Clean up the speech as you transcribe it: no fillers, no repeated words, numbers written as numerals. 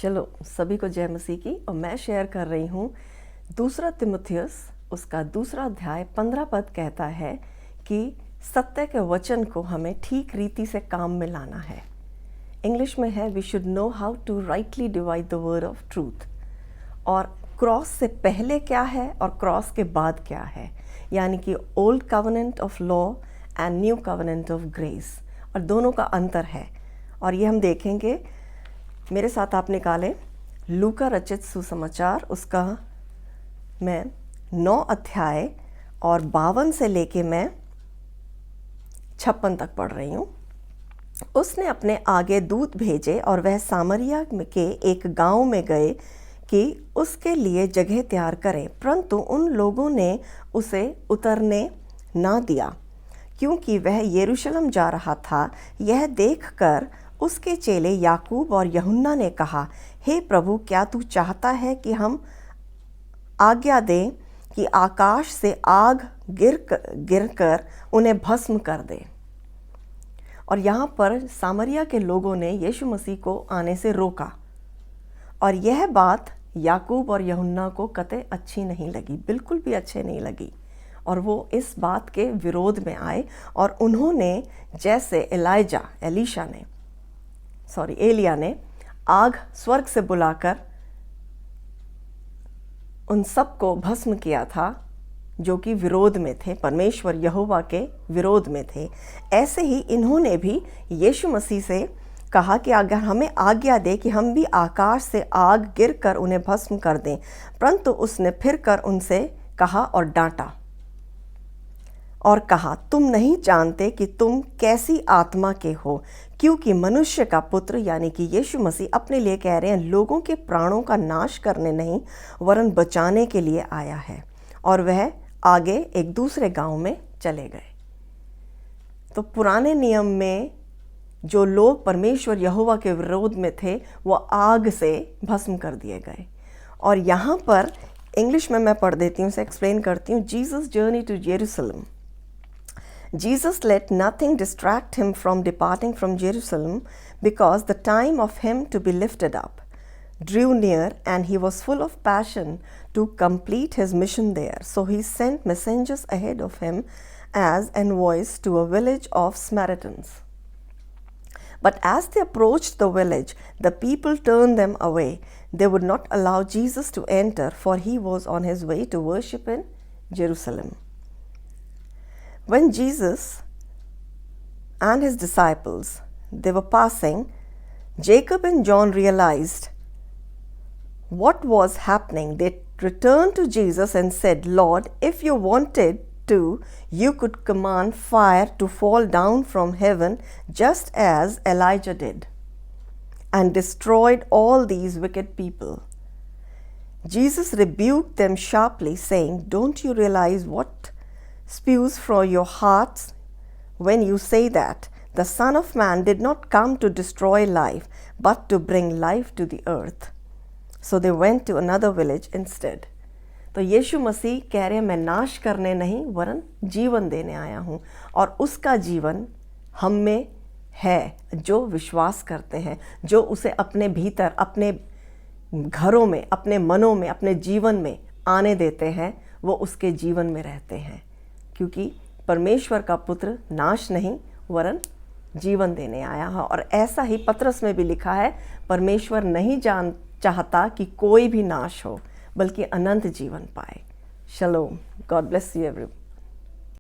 चलो सभी को जय मसीह की। और मैं शेयर कर रही हूँ दूसरा तिमुथियुस उसका दूसरा अध्याय 15 पद कहता है कि सत्य के वचन को हमें ठीक रीति से काम में लाना है। इंग्लिश में है we should know how to rightly divide the word of truth. और क्रॉस से पहले क्या है और क्रॉस के बाद क्या है, यानी कि old covenant of law and new covenant of grace, और दोनों का अंतर है। और ये हम देखेंगे। मेरे साथ आप निकालें लूका रचित सुसमाचार, उसका मैं 9 अध्याय और 52 से लेके मैं 56 तक पढ़ रही हूँ। उसने अपने आगे दूत भेजे और वह सामरिया के एक गांव में गए कि उसके लिए जगह तैयार करें, परंतु उन लोगों ने उसे उतरने ना दिया क्योंकि वह यरूशलेम जा रहा था। यह देखकर उसके चेले याकूब और यूहन्ना ने कहा, हे प्रभु, क्या तू चाहता है कि हम आज्ञा दें कि आकाश से आग गिर कर उन्हें भस्म कर दे? और यहाँ पर सामरिया के लोगों ने यीशु मसीह को आने से रोका, और यह बात याकूब और यूहन्ना को कतई अच्छी नहीं लगी, बिल्कुल भी अच्छे नहीं लगी। और वो इस बात के विरोध में आए और उन्होंने जैसे एलिया ने आग स्वर्ग से बुलाकर उन सबको भस्म किया था जो कि विरोध में थे, परमेश्वर यहोवा के विरोध में थे, ऐसे ही इन्होंने भी यीशु मसीह से कहा कि अगर हमें आज्ञा दे कि हम भी आकाश से आग गिरकर उन्हें भस्म कर दें, परंतु उसने फिर कर उनसे कहा और डांटा और कहा, तुम नहीं जानते कि तुम कैसी आत्मा के हो, क्योंकि मनुष्य का पुत्र यानी कि यीशु मसीह अपने लिए कह रहे हैं लोगों के प्राणों का नाश करने नहीं वरन बचाने के लिए आया है। और वह आगे एक दूसरे गांव में चले गए। तो पुराने नियम में जो लोग परमेश्वर यहोवा के विरोध में थे वो आग से भस्म कर दिए गए। और यहाँ पर इंग्लिश में मैं पढ़ देती हूँ, उसे एक्सप्लेन करती हूँ। Jesus journey to Jerusalem. Jesus let nothing distract him from departing from Jerusalem, because the time of him to be lifted up drew near, and he was full of passion to complete his mission there. So he sent messengers ahead of him as envoys to a village of Samaritans. But as they approached the village, the people turned them away. They would not allow Jesus to enter, for he was on his way to worship in Jerusalem. When Jesus and his disciples, they were passing, Jacob and John realized what was happening. They returned to Jesus and said, Lord, if you wanted to, you could command fire to fall down from heaven just as Elijah did and destroyed all these wicked people. Jesus rebuked them sharply, saying, don't you realize what spews from your hearts when you say that the Son of Man did not come to destroy life, but to bring life to the earth? So they went to another village instead. तो यीशु मसीह कह रहे हैं मैं नाश करने नहीं वरन जीवन देने आया हूँ, और उसका जीवन हम में है जो विश्वास करते हैं, जो उसे अपने भीतर, अपने घरों में, अपने मनों में, अपने जीवन में आने देते हैं, वो उसके जीवन में रहते हैं। क्योंकि परमेश्वर का पुत्र नाश नहीं वरन जीवन देने आया है। और ऐसा ही पतरस में भी लिखा है, परमेश्वर नहीं चाहता कि कोई भी नाश हो बल्कि अनंत जीवन पाए। शलोम, गॉड ब्लेस यू एवरीवन।